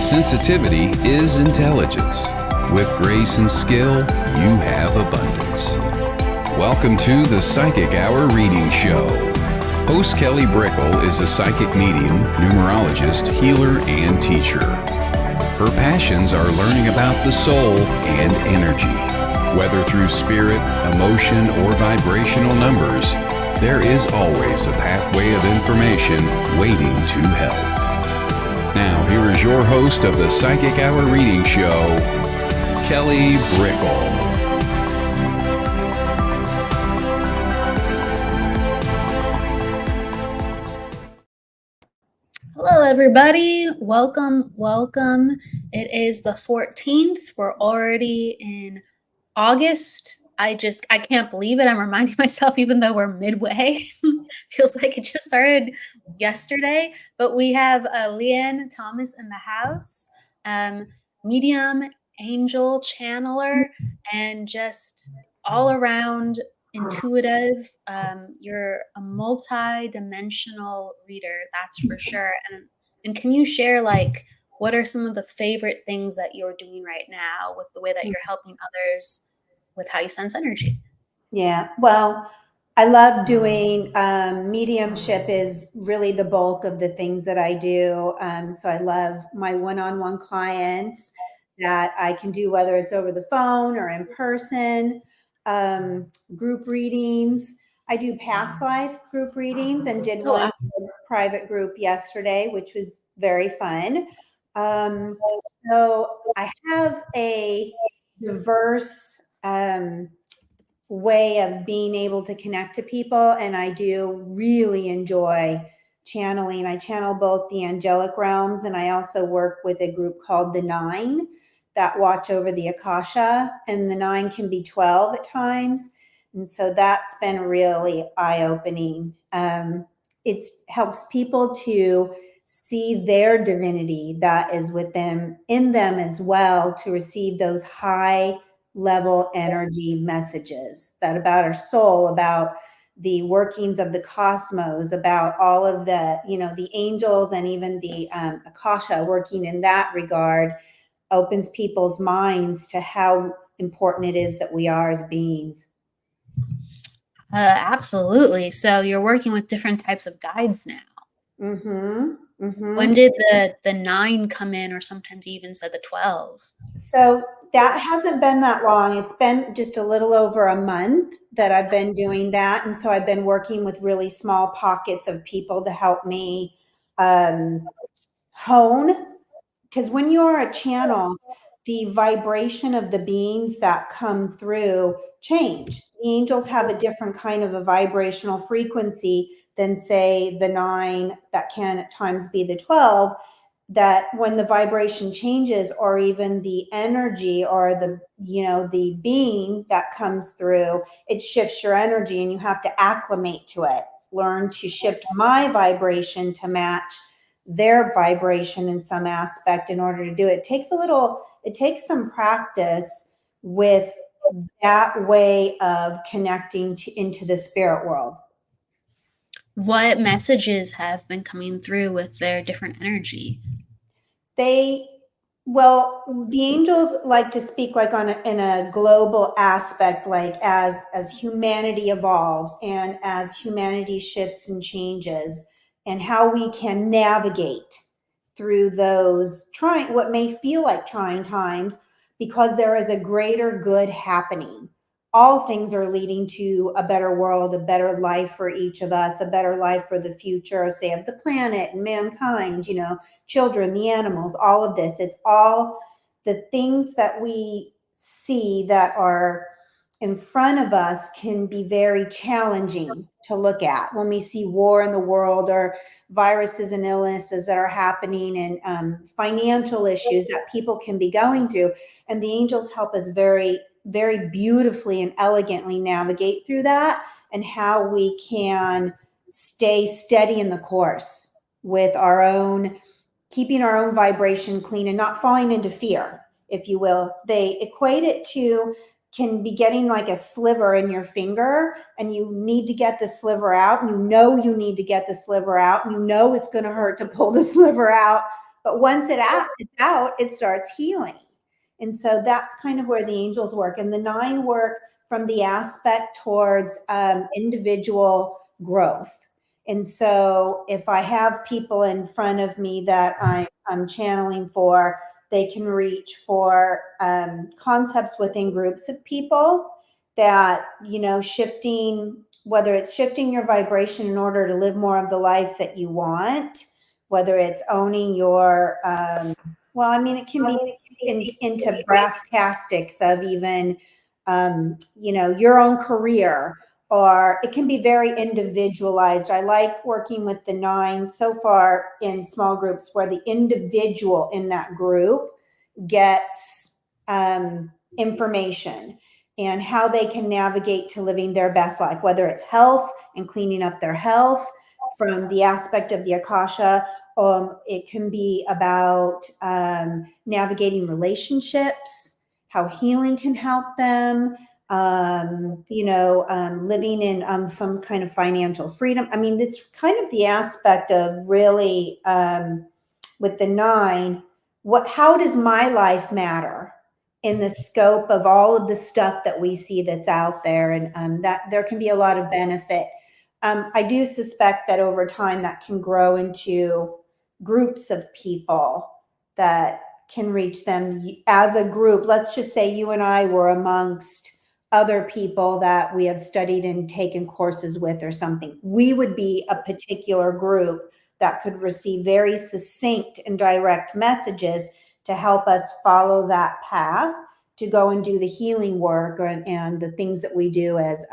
Sensitivity is intelligence. With grace and skill, you have abundance. Welcome to the Psychic Hour Reading Show. Host Kelly Brickle is a psychic medium, numerologist, healer, and teacher. Her passions are learning about the soul and energy. Whether through spirit, emotion, or vibrational numbers, there is always a pathway of information waiting to help. Now, here is your host of the Psychic Hour Reading Show, Kelly Brickle. Hello, everybody. Welcome. It is the 14th. We're already in August. I can't believe it. I'm reminding myself, even though we're midway, feels like it just started yesterday. But we have Leanne Thomas in the house, medium, angel, channeler, and just all around intuitive. You're a multi-dimensional reader, that's for sure. And can you share, like, what are some of the favorite things that you're doing right now with the way that you're helping others with how you sense energy? Yeah, well, I love doing mediumship is really the bulk of the things that I do. So I love my one-on-one clients that I can do, whether it's over the phone or in person, group readings. I do past life group readings and did one private group yesterday, which was very fun. So I have a diverse way of being able to connect to people, and I do really enjoy channeling. I channel both the angelic realms, and I also work with a group called the 9 that watch over the Akasha, and the 9 can be 12 at times, and so that's been really eye-opening. It helps people to see their divinity that is with them, in them as well, to receive those high level energy messages that about our soul, about the workings of the cosmos, about all of the, the angels and even the Akasha working in that regard, opens people's minds to how important it is that we are as beings. Absolutely. So you're working with different types of guides now. Mm-hmm. Mm-hmm. When did the 9 come in, or sometimes you even said the 12? So that hasn't been that long. It's been just a little over a month that I've been doing that. And so I've been working with really small pockets of people to help me hone. Because when you are a channel, the vibration of the beings that come through change. The angels have a different kind of a vibrational frequency than, say, the 9 that can at times be the 12. That when the vibration changes, or even the energy or the being that comes through, it shifts your energy, and you have to acclimate to it. Learn to shift my vibration to match their vibration in some aspect in order to do it. It takes some practice with that way of connecting into the spirit world. What messages have been coming through with their different energy? The angels like to speak like in a global aspect, like as humanity evolves and as humanity shifts and changes, and how we can navigate through those what may feel like trying times, because there is a greater good happening. All things are leading to a better world, a better life for each of us, a better life for the future, say, of the planet and mankind, children, the animals, all of this. It's all the things that we see that are in front of us can be very challenging to look at when we see war in the world, or viruses and illnesses that are happening, and financial issues that people can be going through. And the angels help us very, very beautifully and elegantly navigate through that, and how we can stay steady in the course with keeping our own vibration clean and not falling into fear, if you will. They equate it to, can be getting like a sliver in your finger, and you need to get the sliver out, and you need to get the sliver out, and it's going to hurt to pull the sliver out, But once it's out, it starts healing. And so that's kind of where the angels work. And the 9 work from the aspect towards individual growth. And so if I have people in front of me that I'm channeling for, they can reach for concepts within groups of people that, shifting, whether it's shifting your vibration in order to live more of the life that you want, whether it's owning your, it can be into brass tactics of even, your own career, or it can be very individualized. I like working with the 9 so far in small groups where the individual in that group gets information and how they can navigate to living their best life, whether it's health and cleaning up their health from the aspect of the Akasha. It can be about navigating relationships, how healing can help them, living in some kind of financial freedom. I mean, it's kind of the aspect of really with the 9, how does my life matter in the scope of all of the stuff that we see that's out there, and that there can be a lot of benefit. I do suspect that over time that can grow into groups of people that can reach them as a group. Let's just say you and I were amongst other people that we have studied and taken courses with or something. We would be a particular group that could receive very succinct and direct messages to help us follow that path to go and do the healing work and the things that we do as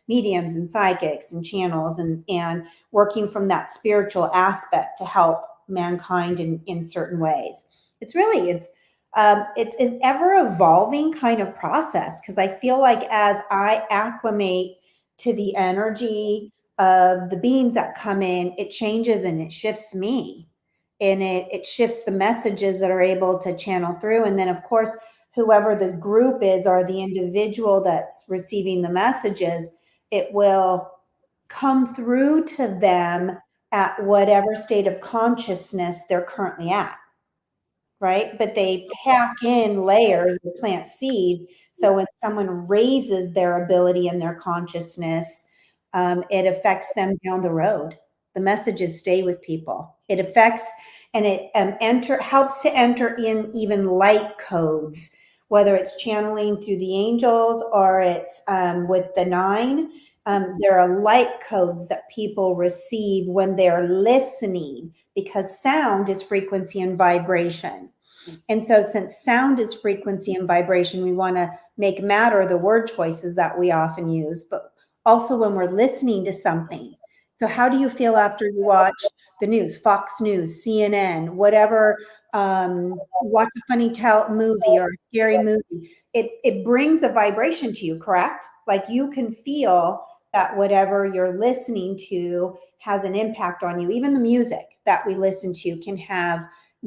mediums and psychics and channels and working from that spiritual aspect to help mankind in certain ways. It's an ever evolving kind of process, because I feel like as I acclimate to the energy of the beings that come in, it changes and it shifts me, and it shifts the messages that are able to channel through. And then of course, whoever the group is or the individual that's receiving the messages, it will come through to them at whatever state of consciousness they're currently at, right? But they pack in layers or plant seeds. So when someone raises their ability and their consciousness, it affects them down the road. The messages stay with people. It affects, and it helps to enter in even light codes, whether it's channeling through the angels or it's with the 9. There are light codes that people receive when they're listening, because sound is frequency and vibration. And so since sound is frequency and vibration, we want to make matter the word choices that we often use, but also when we're listening to something. So how do you feel after you watch the news, Fox News, CNN, whatever, watch a funny movie or a scary movie? It brings a vibration to you, correct? Like you can feel that whatever you're listening to has an impact on you. Even the music that we listen to can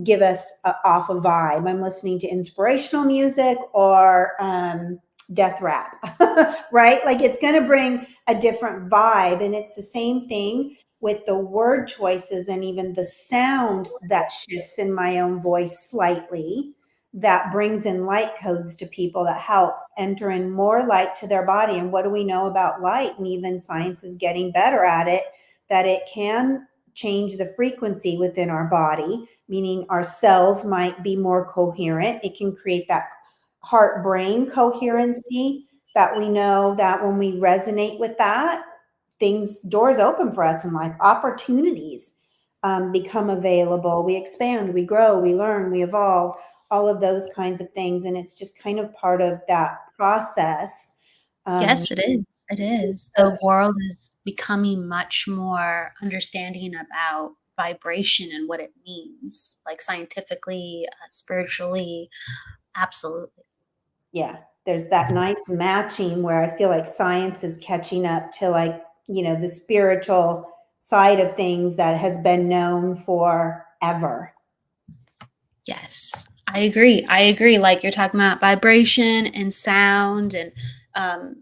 give us off a vibe. I'm listening to inspirational music or death rap, right? Like it's going to bring a different vibe. And it's the same thing with the word choices and even the sound that shifts in my own voice slightly, that brings in light codes to people, that helps enter in more light to their body. And what do we know about light? And even science is getting better at it, that it can change the frequency within our body, meaning our cells might be more coherent. It can create that heart-brain coherency that we know that when we resonate with that, doors open for us in life, opportunities become available. We expand, we grow, we learn, we evolve, all of those kinds of things. And it's just kind of part of that process. Yes, it is. It is. The world is becoming much more understanding about vibration and what it means, like scientifically, spiritually. Absolutely. Yeah. There's that nice matching where I feel like science is catching up to the spiritual side of things that has been known forever. Yes, I agree. I agree. Like you're talking about vibration and sound, and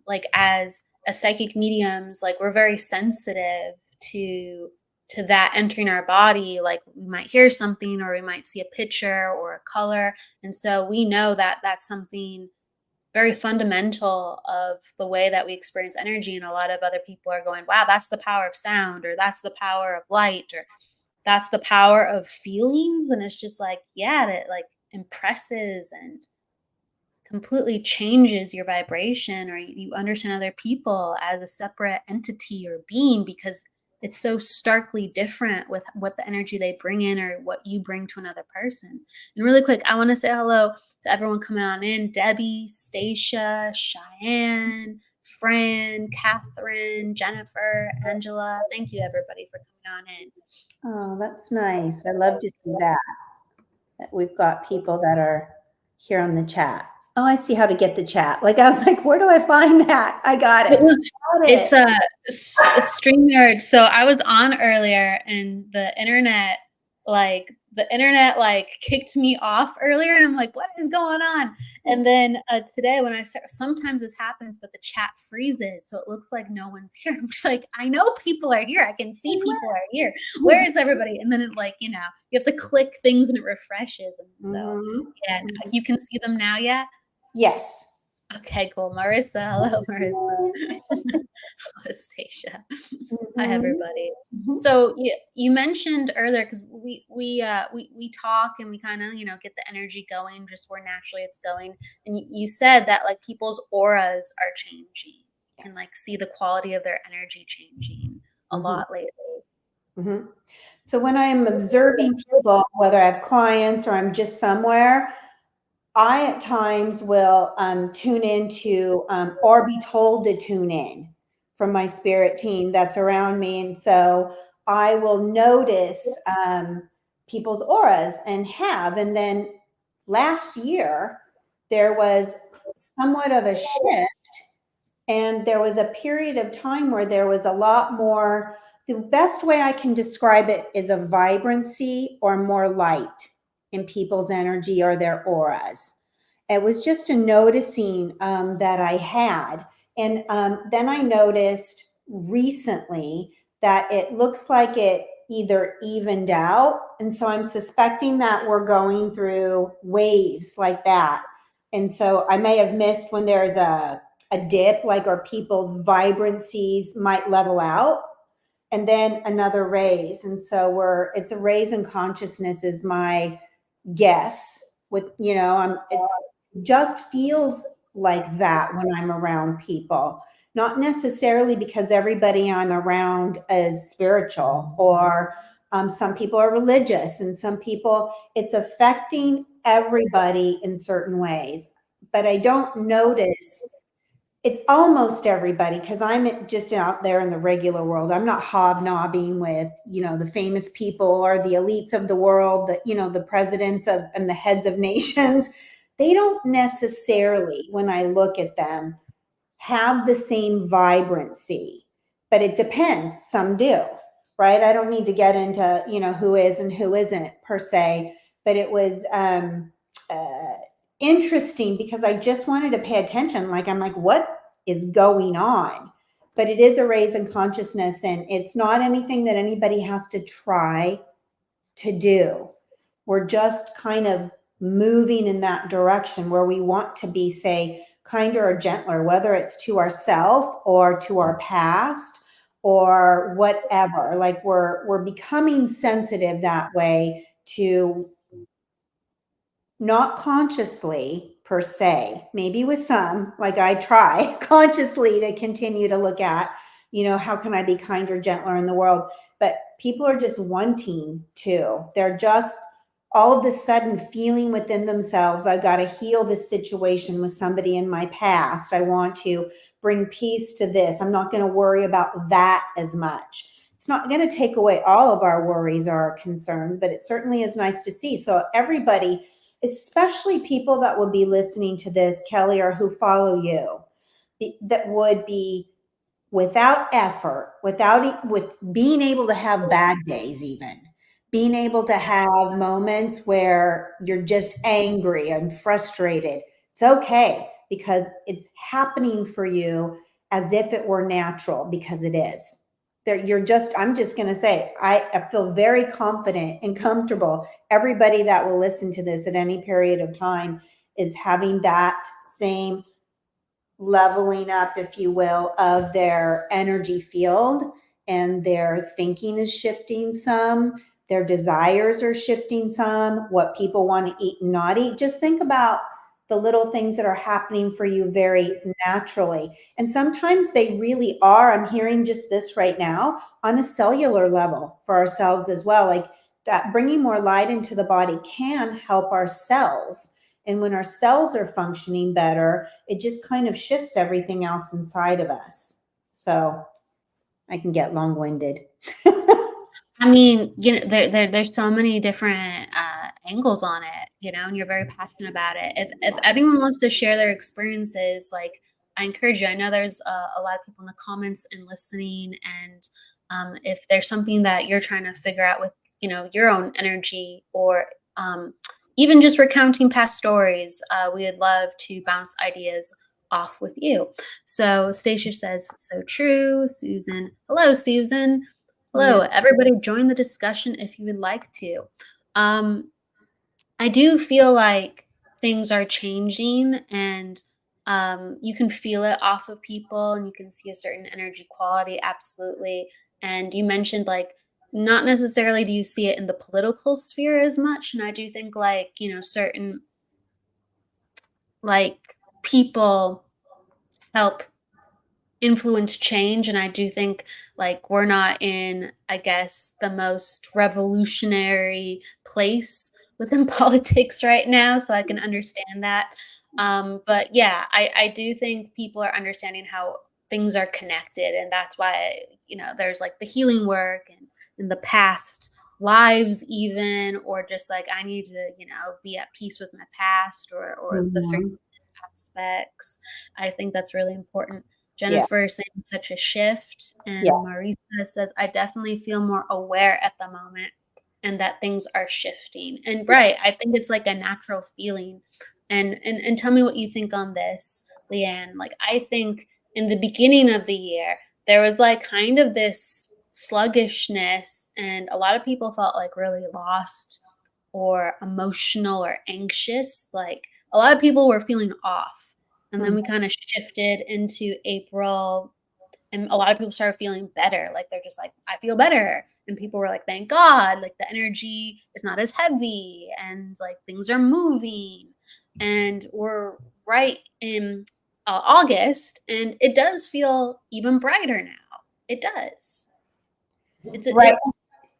like as a psychic mediums, like we're very sensitive to to that entering our body, like we might hear something or we might see a picture or a color. And so we know that that's something very fundamental of the way that we experience energy. And a lot of other people are going, wow, that's the power of sound, or that's the power of light, or that's the power of feelings. And it's just like, yeah, it like impresses and completely changes your vibration, or you understand other people as a separate entity or being, because it's so starkly different with what the energy they bring in or what you bring to another person. And really quick, I want to say hello to everyone coming on in: Debbie, Stacia, Cheyenne, Fran, Catherine, Jennifer, Angela. Thank you everybody for coming on in. Oh, that's nice. I love to see that we've got people that are here on the chat. Oh, I see how to get the chat. Like, I was like, where do I find that? I got it. It's a StreamYard. So I was on earlier and the internet kicked me off earlier, and I'm like, what is going on? And then today when I start, sometimes this happens, but the chat freezes. So it looks like no one's here. I'm just like, I know people are here. I can see people are here. Where is everybody? And then it like, you have to click things and it refreshes. And so, yeah, you can see them now yet? Yes. Okay, cool. Marissa, hello, Marissa. Hello, Stacia. Hi, everybody. So you mentioned earlier, because we talk and we kind of get the energy going just where naturally it's going, and you said that like people's auras are changing and like see the quality of their energy changing a lot lately. So when I'm observing people, whether I have clients or I'm just somewhere, I at times will tune into or be told to tune in from my spirit team that's around me. And so I will notice people's auras and then last year, there was somewhat of a shift, and there was a period of time where there was a lot more. The best way I can describe it is a vibrancy or more light in people's energy or their auras. It was just a noticing that I had. And then I noticed recently that it looks like it either evened out. And so I'm suspecting that we're going through waves like that. And so I may have missed when there's a dip, like, or people's vibrancies might level out, and then another raise. And so it's a raise in consciousness is my guess. With it just feels like that when I'm around people, not necessarily because everybody I'm around is spiritual, or some people are religious, and some people, it's affecting everybody in certain ways. But I don't notice it's almost everybody, because I'm just out there in the regular world. I'm not hobnobbing with, the famous people or the elites of the world, the presidents and the heads of nations. They don't necessarily, when I look at them, have the same vibrancy, but it depends. Some do, right? I don't need to get into, who is and who isn't per se, but it was, interesting because I just wanted to pay attention. Like, I'm like, what is going on? But it is a raise in consciousness, and it's not anything that anybody has to try to do. We're just kind of moving in that direction where we want to be, say, kinder or gentler, whether it's to ourselves or to our past or whatever. Like, we're becoming sensitive that way, to not consciously per se, maybe with some, like I try consciously to continue to look at, how can I be kinder, gentler in the world? But people are just wanting to. They're just all of a sudden feeling within themselves, I've got to heal this situation with somebody in my past. I want to bring peace to this. I'm not going to worry about that as much. It's not going to take away all of our worries or our concerns, but it certainly is nice to see. So everybody, especially people that would be listening to this, Kelly, or who follow you, that would be without effort, with being able to have bad days, even being able to have moments where you're just angry and frustrated. It's okay, because it's happening for you as if it were natural, because it is. I'm just going to say, I feel very confident and comfortable. Everybody that will listen to this at any period of time is having that same leveling up, if you will, of their energy field, and their thinking is shifting some, their desires are shifting some, what people want to eat and not eat. Just think about the little things that are happening for you very naturally. And sometimes they really are, I'm hearing just this right now, on a cellular level for ourselves as well. Like that bringing more light into the body can help our cells. And when our cells are functioning better, it just kind of shifts everything else inside of us. So I can get long-winded. I mean, there's so many different angles on it, and you're very passionate about it. If anyone wants to share their experiences, like, I encourage you. I know there's a lot of people in the comments and listening, and if there's something that you're trying to figure out with, your own energy, or even just recounting past stories, we would love to bounce ideas off with you. So Stacia says, so true. Susan, hello, Susan. Hello, everybody. Join the discussion if you would like to. I do feel like things are changing, and you can feel it off of people, and you can see a certain energy quality. Absolutely. And you mentioned, like, not necessarily do you see it in the political sphere as much. And I do think, like, certain, like, people help influence change. And I do think, like, we're not in, I guess, the most revolutionary place within politics right now, so I can understand that. But yeah, I do think people are understanding how things are connected, and that's why, there's like the healing work, and in the past lives even, or just like, I need to, be at peace with my past, or the forgiveness aspects. I think that's really important. Yeah. Jennifer is saying such a shift. And Yeah. Marisa says, I definitely feel more aware at the moment, and that things are shifting. And right, I think it's like a natural feeling. And tell me what you think on this, Leanne. Like, I think in the beginning of the year, there was like kind of this sluggishness, and a lot of people felt like really lost or emotional or anxious. Like, a lot of people were feeling off. And then we kind of shifted into April, and a lot of people started feeling better. Like, they're just like, I feel better. And people were like, thank God, like the energy is not as heavy, and like things are moving. And we're right in August, and it does feel even brighter now. It does. Right.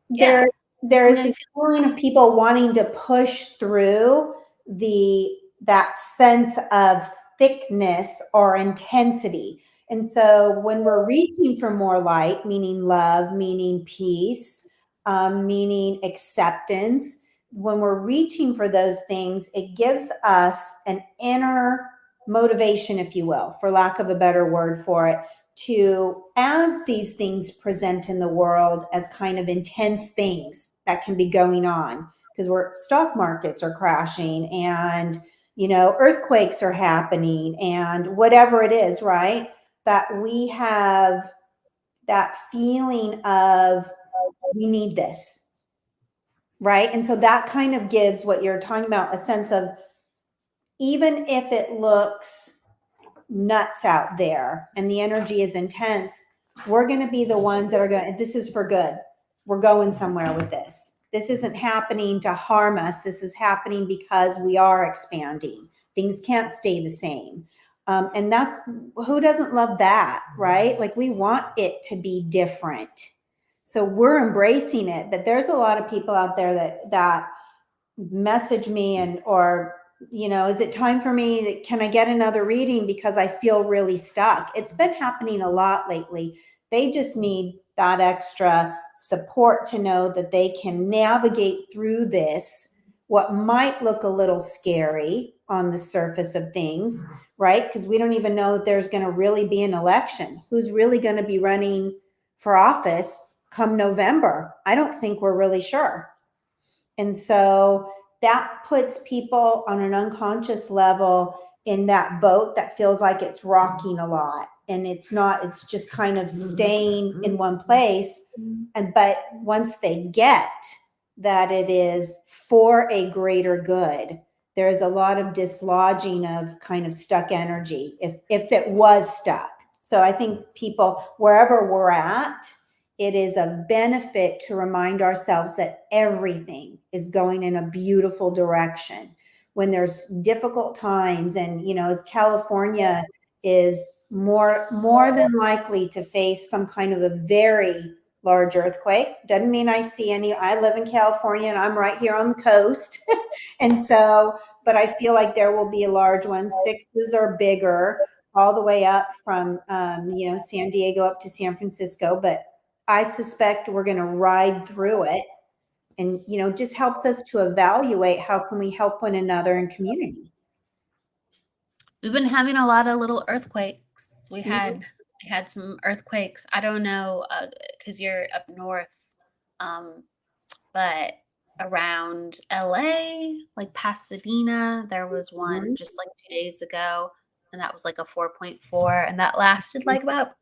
Yeah. There's this feeling of people wanting to push through that sense of thickness or intensity. And so when we're reaching for more light, meaning love, meaning peace, meaning acceptance, when we're reaching for those things, it gives us an inner motivation, if you will, for lack of a better word for it, to, as these things present in the world as kind of intense things that can be going on, because stock markets are crashing, and earthquakes are happening, and whatever it is, right, that we have that feeling of, we need this, right? And so that kind of gives what you're talking about, a sense of, even if it looks nuts out there and the energy is intense, we're going to be the ones that are going, this is for good. We're going somewhere with this. This isn't happening to harm us. This is happening because we are expanding. Things can't stay the same. And that's, who doesn't love that, right? Like, we want it to be different. So we're embracing it. But there's a lot of people out there that message me or, is it time for me? Can I get another reading because I feel really stuck? It's been happening a lot lately. They just need that extra support to know that they can navigate through this, what might look a little scary on the surface of things, right? Because we don't even know that there's going to really be an election. Who's really going to be running for office come November? I don't think we're really sure. And so that puts people on an unconscious level in that boat that feels like it's rocking a lot. and it's just kind of staying in one place. But once they get that it is for a greater good, there is a lot of dislodging of kind of stuck energy if it was stuck. So I think people, wherever we're at, it is a benefit to remind ourselves that everything is going in a beautiful direction. When there's difficult times, and as California is more than likely to face some kind of a very large earthquake. Doesn't mean I see any. I live in California and I'm right here on the coast. And so, but I feel like there will be a large one. Sixes are bigger, all the way up from, San Diego up to San Francisco. But I suspect we're going to ride through it. And, just helps us to evaluate how can we help one another in community. We've been having a lot of little earthquakes. We had some earthquakes. I don't know, because you're up north, but around LA, like Pasadena, there was one just like 2 days ago, and that was like a 4.4, and that lasted like about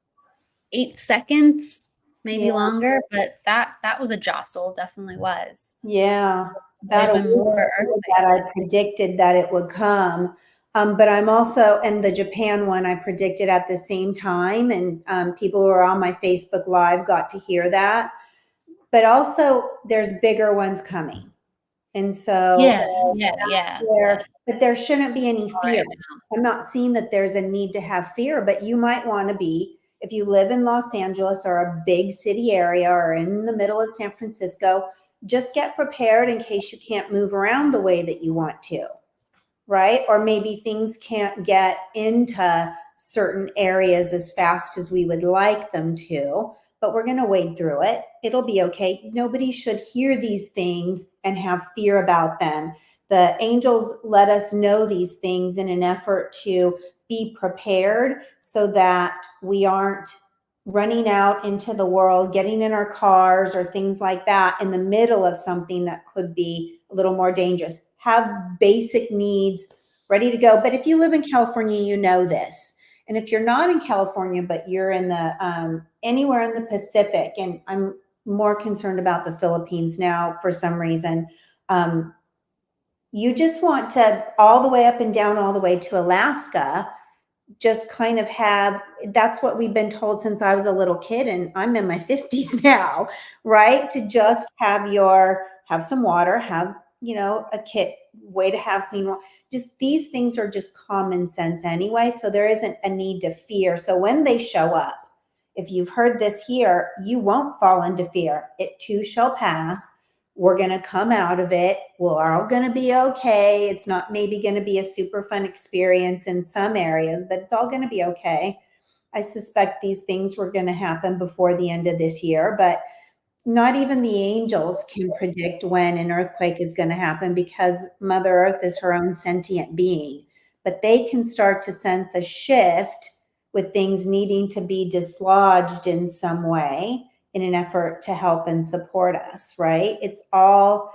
8 seconds, maybe longer. But that was a jostle, definitely was. Yeah, There's been more earthquakes. that I predicted that it would come. But I'm also, and the Japan one I predicted at the same time, and people who are on my Facebook Live got to hear that. But also, there's bigger ones coming, and so but there shouldn't be any fear. I'm not seeing that there's a need to have fear, but you might want to be, if you live in Los Angeles or a big city area or in the middle of San Francisco, just get prepared in case you can't move around the way that you want to. Right? Or maybe things can't get into certain areas as fast as we would like them to, but we're going to wade through it. It'll be okay. Nobody should hear these things and have fear about them. The angels let us know these things in an effort to be prepared so that we aren't running out into the world, getting in our cars or things like that in the middle of something that could be a little more dangerous. Have basic needs ready to go. But if you live in California, you know this. And if you're not in California, but you're in the anywhere in the Pacific, and I'm more concerned about the Philippines now for some reason, you just want to all the way up and down, all the way to Alaska, just kind of have, that's what we've been told since I was a little kid, and I'm in my 50s now, right? To just have some water, have, a kit, way to have clean water. Just these things are just common sense anyway. So there isn't a need to fear. So when they show up, if you've heard this here, you won't fall into fear. It too shall pass. We're going to come out of it. We're all going to be okay. It's not maybe going to be a super fun experience in some areas, but it's all going to be okay. I suspect these things were going to happen before the end of this year, but not even the angels can predict when an earthquake is going to happen because Mother Earth is her own sentient being. But they can start to sense a shift with things needing to be dislodged in some way in an effort to help and support us, right? It's all,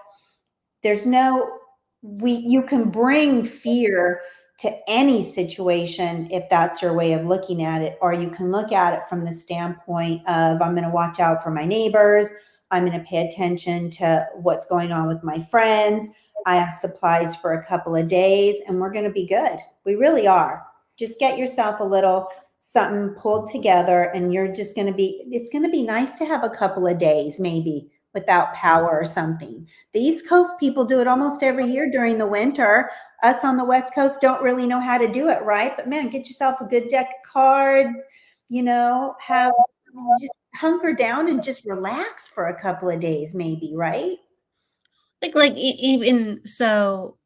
you can bring fear to any situation if that's your way of looking at it, or you can look at it from the standpoint of, I'm going to watch out for my neighbors, I'm going to pay attention to what's going on with my friends, I have supplies for a couple of days, and we're going to be good. We really are. Just get yourself a little something pulled together, and it's going to be nice to have a couple of days maybe without power or something. The East Coast people do it almost every year during the winter. Us on the West Coast don't really know how to do it, right? But man, get yourself a good deck of cards, just hunker down and just relax for a couple of days maybe, right? Even so,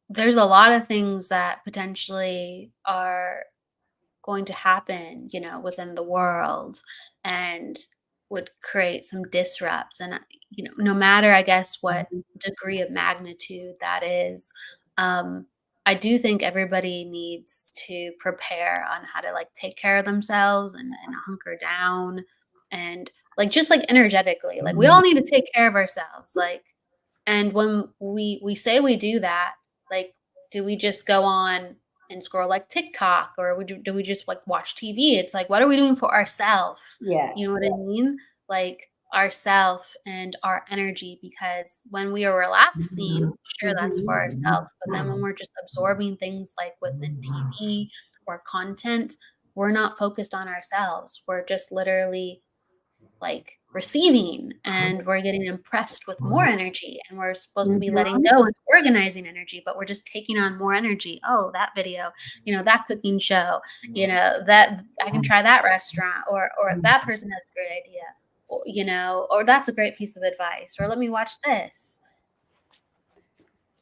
there's a lot of things that potentially are going to happen, within the world, and would create some disrupt. And, no matter, I guess, what degree of magnitude that is, I do think everybody needs to prepare on how to take care of themselves and hunker down, and just energetically, we all need to take care of ourselves. And when we say we do that, do we just go on and scroll like TikTok, or do we just like watch TV? It's like, what are we doing for ourselves? You know Yes. what I mean? Like ourself and our energy, because when we are relaxing, sure, that's for ourselves. But then when we're just absorbing things like within TV or content, we're not focused on ourselves. We're just literally like receiving, and we're getting impressed with more energy, and we're supposed to be letting Mhm. go and organizing energy, but we're just taking on more energy. Oh, that video, that cooking show, that I can try that restaurant, or that person has a great idea, or that's a great piece of advice, or let me watch this.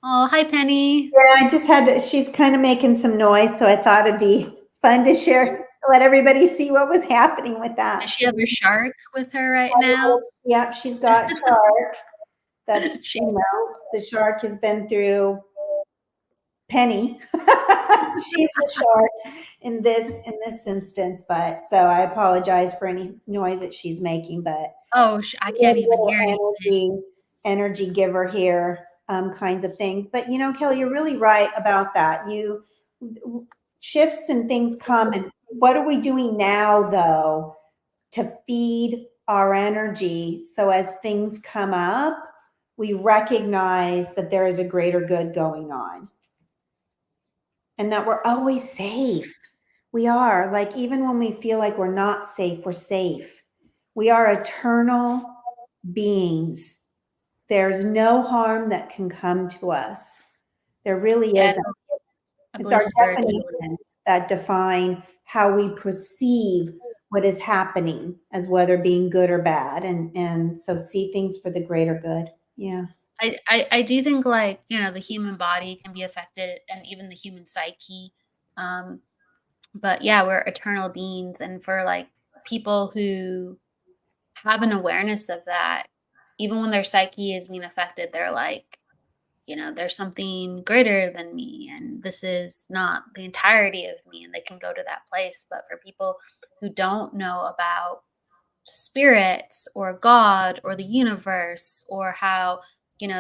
Oh, hi Penny. Yeah, I just she's kind of making some noise, so I thought it'd be fun to share, let everybody see what was happening with that. Does she have her shark with her right now? Yep, she's got Shark. That's, She's the shark has been through Penny. She's the shark in this instance, but so I apologize for any noise that she's making, but I good can't even little hear anything. energy giver here, kinds of things. But Kelly, you're really right about that. Shifts and things come, and what are we doing now though to feed our energy, so as things come up, we recognize that there is a greater good going on and that we're always safe. We are, like, even when we feel like we're not safe, we're safe. We are eternal beings. There's no harm that can come to us. There really Yeah, isn't. I It's believe our spiritually. definitions that define how we perceive what is happening as whether being good or bad. And so see things for the greater good. Yeah. I do think, like, the human body can be affected, and even the human psyche. Um, but yeah, we're eternal beings. And for like people who have an awareness of that, even when their psyche is being affected, they're like, there's something greater than me, and this is not the entirety of me, and they can go to that place. But for people who don't know about spirits or God or the universe, or how,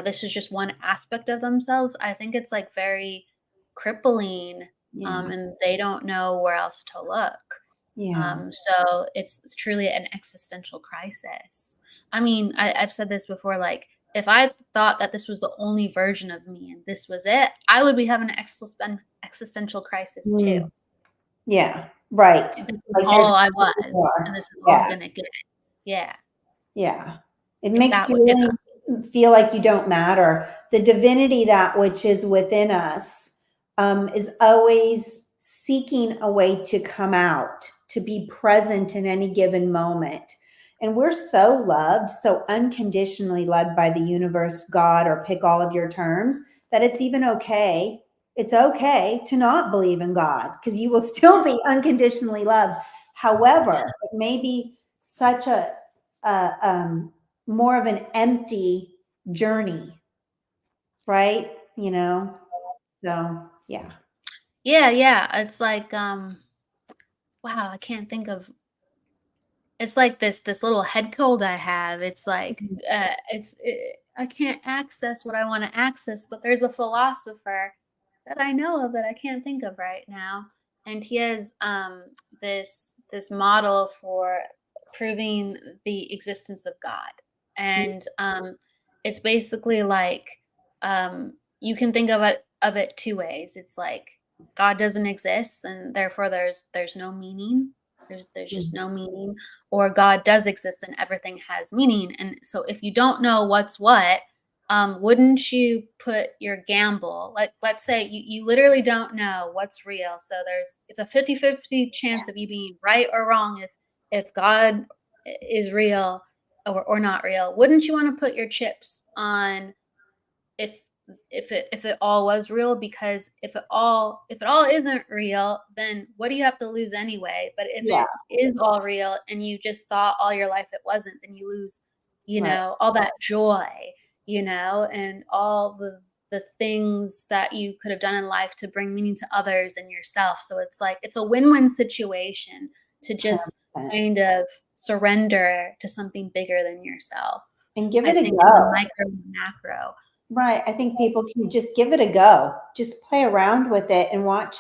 this is just one aspect of themselves, I think it's like very crippling, Yeah. and they don't know where else to look. Yeah. So it's truly an existential crisis. I mean, I've said this before, like, if I thought that this was the only version of me and this was it, I would be having an existential crisis too. Mm. Yeah. Right. This is Like there's all I was, and more. this is all I'm Yeah. gonna get. Yeah, Yeah. It if makes that you would if really feel like you don't matter. The divinity, that which is within us, is always seeking a way to come out, to be present in any given moment. And we're so loved, so unconditionally loved by the universe, God, or pick all of your terms, that it's even okay. It's okay to not believe in God, because you will still be unconditionally loved. However, it may be such a more of an empty journey, right? So yeah. yeah, it's like, wow, I can't think of. It's like this little head cold I have. It's like, I can't access what I want to access, but there's a philosopher that I know of that I can't think of right now, and he has this model for proving the existence of God, and it's basically like, you can think of it two ways. It's like God doesn't exist, and therefore there's no meaning. There's just no meaning, or God does exist and everything has meaning. And so if you don't know what's what, wouldn't you put your gamble, like, let's say you literally don't know what's real, so it's a 50-50 chance of you being right or wrong, if God is real or not real. Wouldn't you want to put your chips on if if it all was real? Because if it all isn't real, then what do you have to lose anyway? But if Yeah. it is all real and you just thought all your life it wasn't, then you lose, Right. all that joy, and all the things that you could have done in life to bring meaning to others and yourself. So it's like it's a win-win situation to just 100%. kind of surrender to something bigger than yourself. And give I it a think in the go. micro and macro. Right. I think people can just give it a go. Just play around with it and watch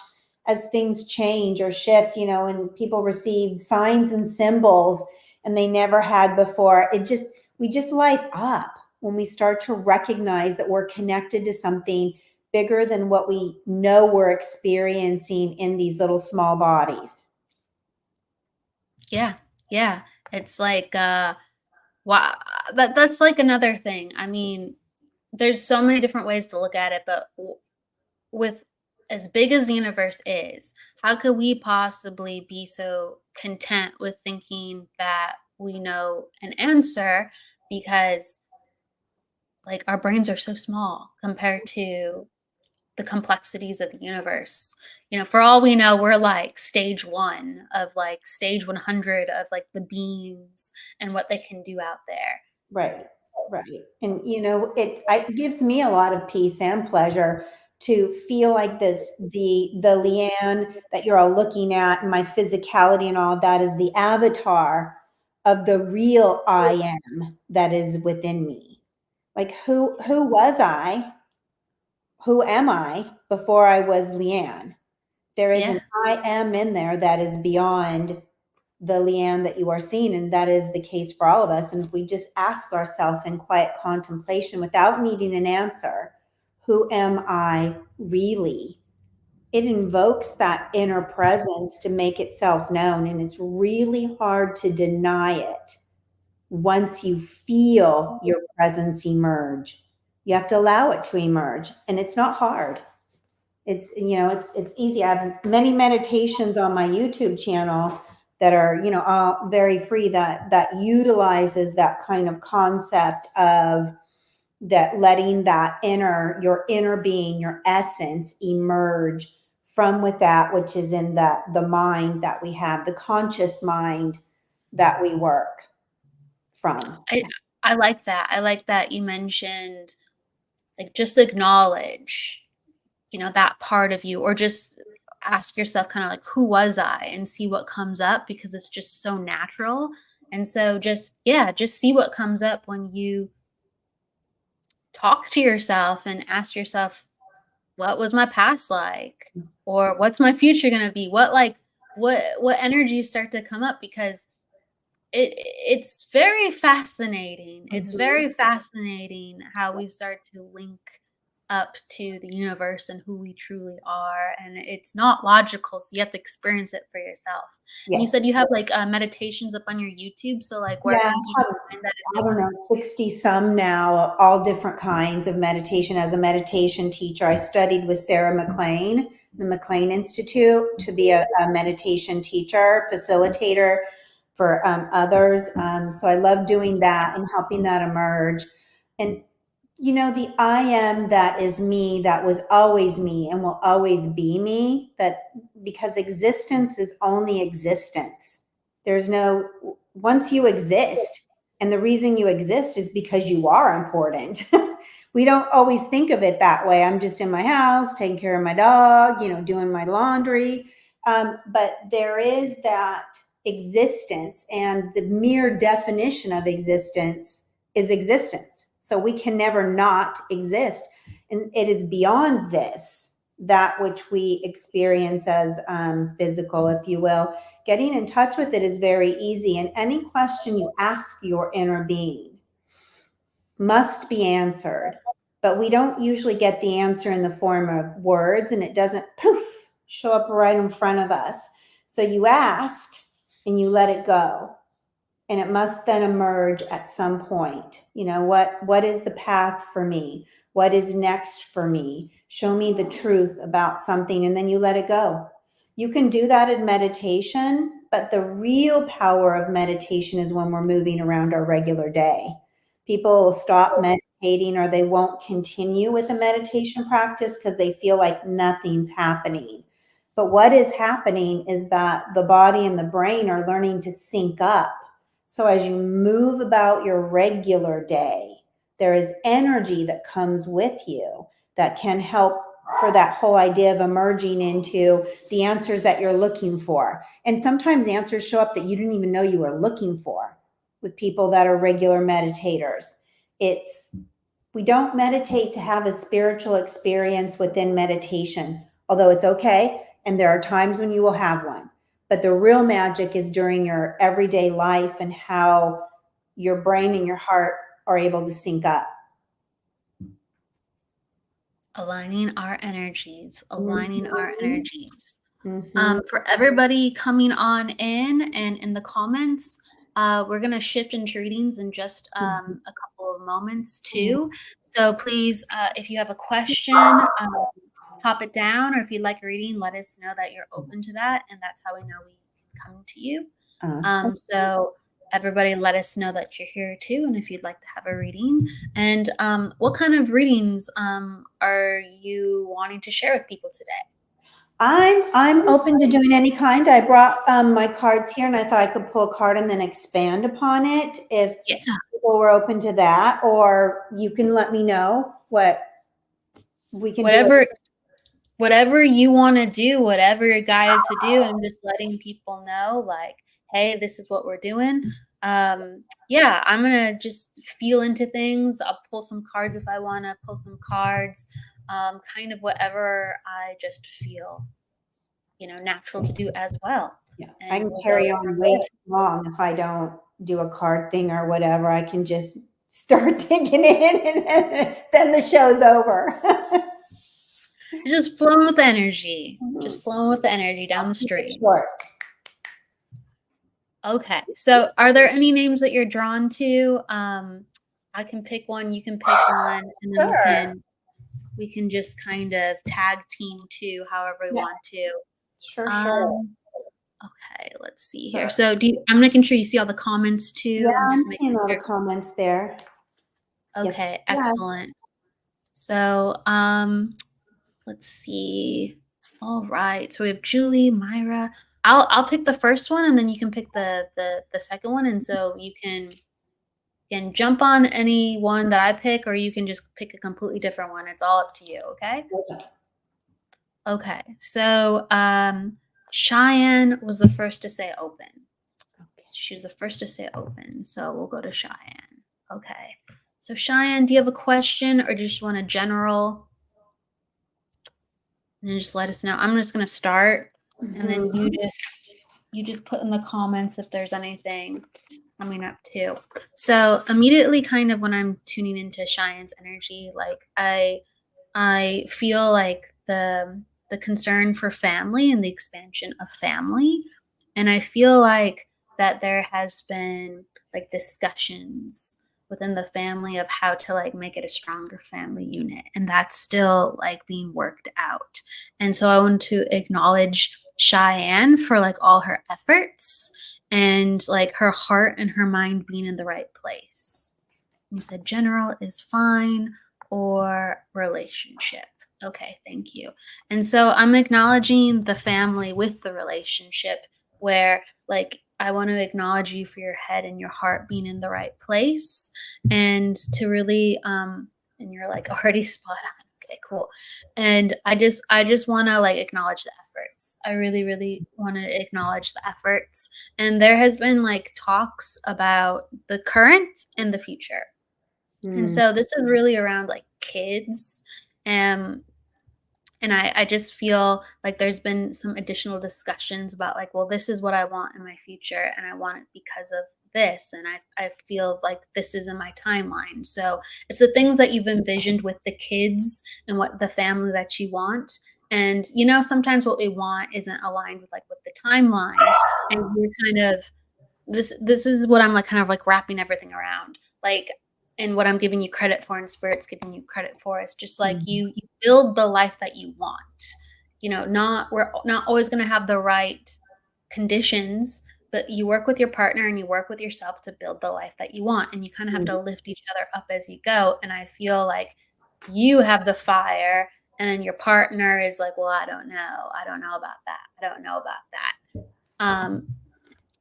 as things change or shift, you know, and people receive signs and symbols and they never had before. We just light up when we start to recognize that we're connected to something bigger than what we know we're experiencing in these little small bodies. Yeah. Yeah. It's like, wow, that's like another thing. I mean, there's so many different ways to look at it, but with as big as the universe is, how could we possibly be so content with thinking that we know an answer because like our brains are so small compared to the complexities of the universe. You know, for all we know, we're like stage 1 of like stage 100 of like the beings and what they can do out there. Right, right. And you know, it gives me a lot of peace and pleasure to feel like the Leanne that you're all looking at and my physicality and all of that is the avatar of the real I am that is within me. Like who was I? Who am I before I was Leanne? There is an Yeah. I am in there that is beyond the Leanne that you are seeing. And that is the case for all of us. And if we just ask ourselves in quiet contemplation without needing an answer, who am I really? It invokes that inner presence to make itself known. And it's really hard to deny it once you feel your presence emerge. You have to allow it to emerge. And it's not hard. It's, you know, it's easy. I have many meditations on my YouTube channel that are, you know, all very free that utilizes that kind of concept of that, letting that your inner being, your essence emerge from with that which is in the mind that we have, the conscious mind that we work from. I I like that. I like that you mentioned like just acknowledge, you know, that part of you or just ask yourself kind of like who was I and see what comes up because it's just so natural. And so just yeah, just see what comes up when you talk to yourself and ask yourself what was my past like or what's my future going to be? What energies start to come up because it's very fascinating. It's Mhm. very fascinating how we start to link up to the universe and who we truly are, and it's not logical, so you have to experience it for yourself. And you said Yes. you have, like, meditations up on your YouTube, so, like, where Yeah, can people find that I don't info? know, 60 some now, all different kinds of meditation. As a meditation teacher, I studied with Sarah McLean, the McLean Institute, to be a meditation teacher, facilitator for others. So I love doing that and helping that emerge. And, you know, the I am that is me, that was always me and will always be me, that because existence is only existence. There's no, once you exist, and the reason you exist is because you are important. We don't always think of it that way. I'm just in my house, taking care of my dog, you know, doing my laundry. But there is that existence, and the mere definition of existence is existence. So we can never not exist. And it is beyond this, that which we experience as physical, if you will. Getting in touch with it is very easy. And any question you ask your inner being must be answered. But we don't usually get the answer in the form of words, and it doesn't poof show up right in front of us. So you ask and you let it go. And it must then emerge at some point. You know, what is the path for me? What is next for me? Show me the truth about something, and then you let it go. You can do that in meditation, but the real power of meditation is when we're moving around our regular day. People will stop meditating or they won't continue with a meditation practice because they feel like nothing's happening. But what is happening is that the body and the brain are learning to sync up. So as you move about your regular day, there is energy that comes with you that can help for that whole idea of emerging into the answers that you're looking for. And sometimes answers show up that you didn't even know you were looking for with people that are regular meditators. We don't meditate to have a spiritual experience within meditation, although it's okay. And there are times when you will have one. But the real magic is during your everyday life and how your brain and your heart are able to sync up. Aligning our energies, aligning our Mhm. energies. Mhm. For everybody coming on in and in the comments, we're going to shift into readings in just a couple of moments too. So please, if you have a question, pop it down, or if you'd like a reading, let us know that you're open to that, and that's how we know we can come to you. Awesome. So everybody, let us know that you're here too, and if you'd like to have a reading. And what kind of readings are you wanting to share with people today? I'm open to doing any kind. I brought my cards here, and I thought I could pull a card and then expand upon it if Yeah. people were open to that, or you can let me know what we can do. Whatever you want to do, whatever you're guided to do. I'm just letting people know, like, hey, this is what we're doing. Yeah, I'm gonna just feel into things. I'll pull some cards if I want to pull some cards. Kind of whatever I just feel, natural to do as well. Yeah, I And can we'll carry go on from way there. too long if I don't do a card thing or whatever. I can just start digging in, and then the show's over. Just flowing with the energy. Mhm. Just flowing with the energy down the Keep it stream. short. Okay. So are there any names that you're drawn to? I can pick one, you can pick one, and then Sure. we can just kind of tag team too, however we Yeah. want to. Sure. Okay, let's see here. So I'm making sure you see all the comments too. Yeah, I'm just making seeing all the sure. comments there. Okay, Yes. excellent. So let's see. All right. So we have Julie, Myra. I'll pick the first one, and then you can pick the second one, and so you can jump on any one that I pick, or you can just pick a completely different one. It's all up to you. Okay. Okay. Okay. So Cheyenne was the first to say open. She was the first to say open. So we'll go to Cheyenne. Okay. So Cheyenne, do you have a question, or do you just want a general? And then just let us know. I'm just gonna start, and then you just put in the comments if there's anything coming up too. So immediately, kind of when I'm tuning into Cheyenne's energy, like I feel like the concern for family and the expansion of family, and I feel like that there has been like discussions within the family of how to like make it a stronger family unit, and that's still like being worked out. And so I want to acknowledge Cheyenne for like all her efforts and like her heart and her mind being in the right place. You said general is fine, or relationship. Okay, thank you. And so I'm acknowledging the family with the relationship, where like I want to acknowledge you for your head and your heart being in the right place, and to really and you're like already spot on. Okay, cool. And I just want to like acknowledge the efforts. I really want to acknowledge the efforts. And there has been like talks about the current and the future. And so this is really around like kids. Um, and I just feel like there's been some additional discussions about like, well, this is what I want in my future, and I want it because of this. And I feel like this is in my timeline. So it's the things that you've envisioned with the kids and what the family that you want. And sometimes what we want isn't aligned with like with the timeline. And we're kind of this is what I'm like kind of like wrapping everything around. Like, and what I'm giving you credit for and spirit's giving you credit for is just like you build the life that you want. We're not always going to have the right conditions, but you work with your partner and you work with yourself to build the life that you want, and you kind of have to lift each other up as you go. And I feel like you have the fire, and then your partner is like, well, I don't know about that.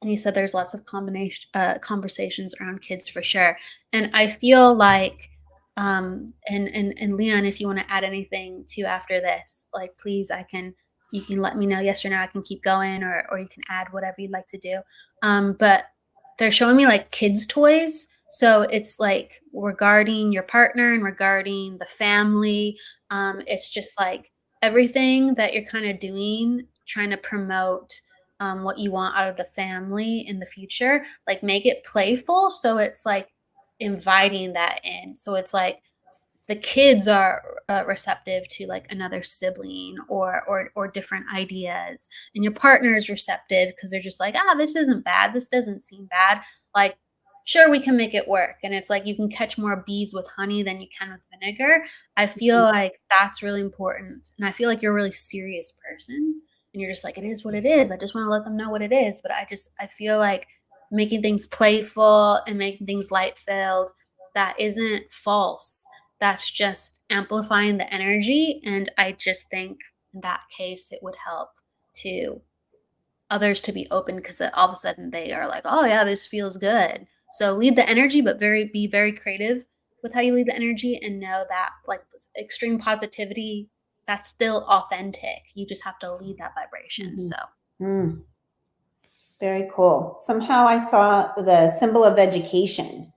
And you said there's lots of conversations around kids for sure. And I feel like, and Leanne, if you want to add anything to after this, like, please, you can let me know, yes or no, I can keep going, or you can add whatever you'd like to do. But they're showing me like kids' toys. So it's like regarding your partner and regarding the family. It's just like everything that you're kind of doing trying to promote what you want out of the family in the future, like make it playful. So it's like inviting that in. So it's like the kids are receptive to like another sibling or different ideas, and your partner is receptive because they're just like, this isn't bad, this doesn't seem bad, like sure, we can make it work. And it's like you can catch more bees with honey than you can with vinegar. I feel like that's really important, and I feel like you're a really serious person, and you're just like, it is what it is, I just want to let them know what it is. But I feel like making things playful and making things light filled, that isn't false, that's just amplifying the energy. And I just think in that case, it would help to others to be open, because all of a sudden they are like, oh yeah, this feels good. So lead the energy, but be very creative with how you lead the energy, and know that like extreme positivity, that's still authentic. You just have to lead that vibration. So Very cool. Somehow I saw the symbol of education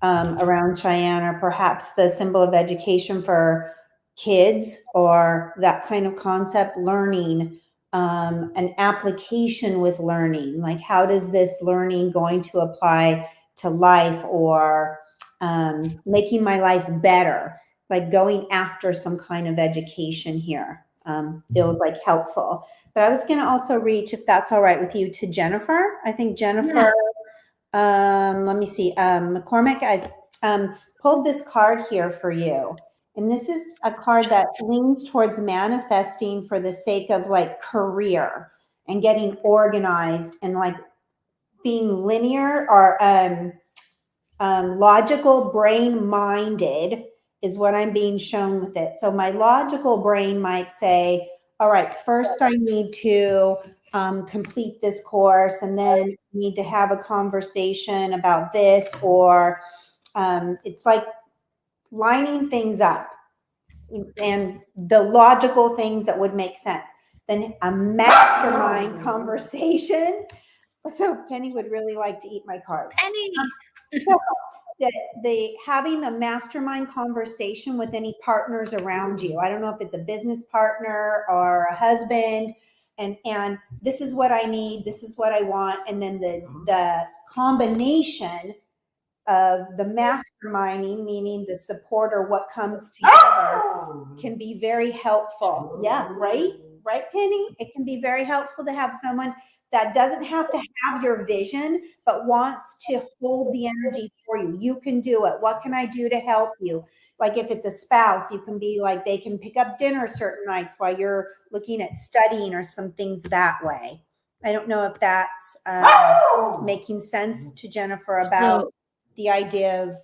around Cheyenne, or perhaps the symbol of education for kids, or that kind of concept, learning, an application with learning. Like, how does this learning going to apply to life, or making my life better? Like going after some kind of education here feels like helpful. But I was going to also reach, if that's all right with you, to Jennifer. I think Jennifer, let me see, McCormick, I've pulled this card here for you. And this is a card that leans towards manifesting for the sake of like career and getting organized, and like being linear or logical, brain minded is what I'm being shown with it. So my logical brain might say, all right, first I need to complete this course, and then need to have a conversation about this, or it's like lining things up and the logical things that would make sense. Then a mastermind conversation. So Penny would really like to eat my cards. Penny. So the having the mastermind conversation with any partners around you. I don't know if it's a business partner or a husband, and this is what I need, this is what I want, and then the combination of the masterminding, meaning the support or what comes together, can be very helpful. Yeah, right, Penny. It can be very helpful to have someone that doesn't have to have your vision, but wants to hold the energy for you. You can do it. What can I do to help you? Like if it's a spouse, you can be like, they can pick up dinner certain nights while you're looking at studying or some things that way. I don't know if that's making sense to Jennifer about the idea of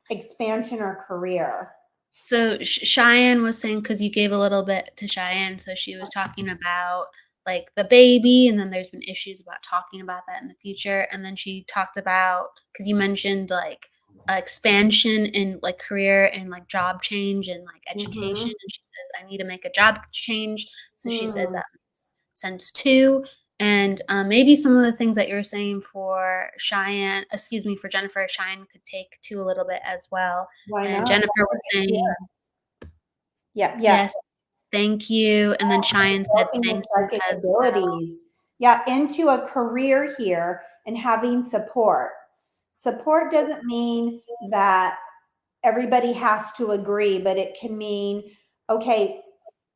expansion or career. So Cheyenne was saying, because you gave a little bit to Cheyenne, so she was talking about like the baby, and then there's been issues about talking about that in the future. And then she talked about, because you mentioned like expansion in like career and like job change and like education, and she says, I need to make a job change. So she says that makes sense too. And maybe some of the things that you're saying for for Jennifer, Cheyenne could take to a little bit as well. Why and not? Jennifer was saying, yes, thank you. And then Cheyenne said, thank you as abilities. Well. Into a career here and having support. Support doesn't mean that everybody has to agree, but it can mean, okay,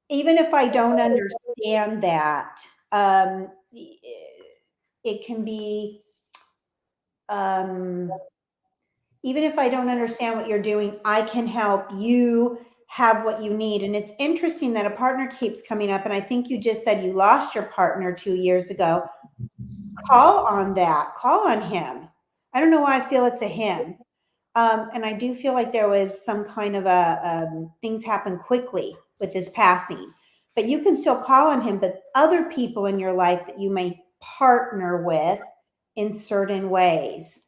even if I don't understand that, it can be, even if I don't understand what you're doing, I can help you have what you need. And it's interesting that a partner keeps coming up. And I think you just said you lost your partner 2 years ago. Call on that. Call on him. I don't know why I feel it's a him. And I do feel like there was some kind of things happen quickly with his passing. But you can still call on him. But other people in your life that you may partner with in certain ways.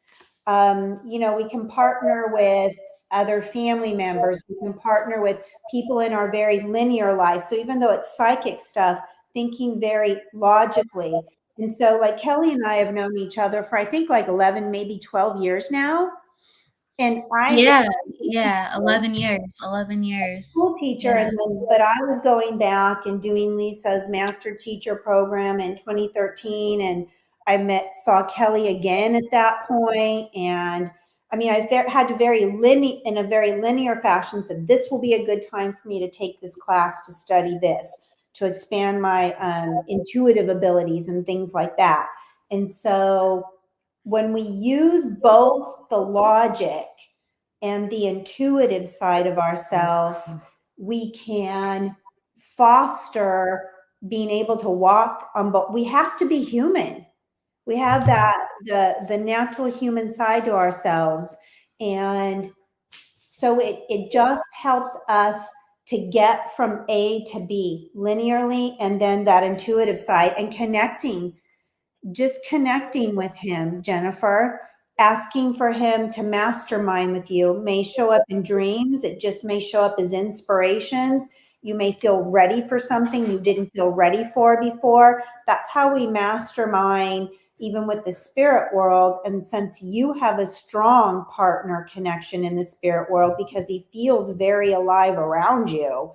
We can partner with other family members. We can partner with people in our very linear life. So even though it's psychic stuff, thinking very logically. And so like Kelly and I have known each other for, I think, like 11, maybe 12 years now. And Yeah, 11 years, 11 years. School teacher, Yeah. and then but I was going back and doing Lisa's master teacher program in 2013, and I saw Kelly again at that point, and I mean I had to in a very linear fashion said this will be a good time for me to take this class to study this, to expand my intuitive abilities and things like that. And so when we use both the logic and the intuitive side of ourselves, we can foster being able to walk on, but we have to be human. We have that, the natural human side to ourselves. And so it just helps us to get from A to B linearly, and then that intuitive side and just connecting with him, Jennifer, asking for him to mastermind with you may show up in dreams. It just may show up as inspirations. You may feel ready for something you didn't feel ready for before. That's how we mastermind, even with the spirit world. And since you have a strong partner connection in the spirit world because he feels very alive around you,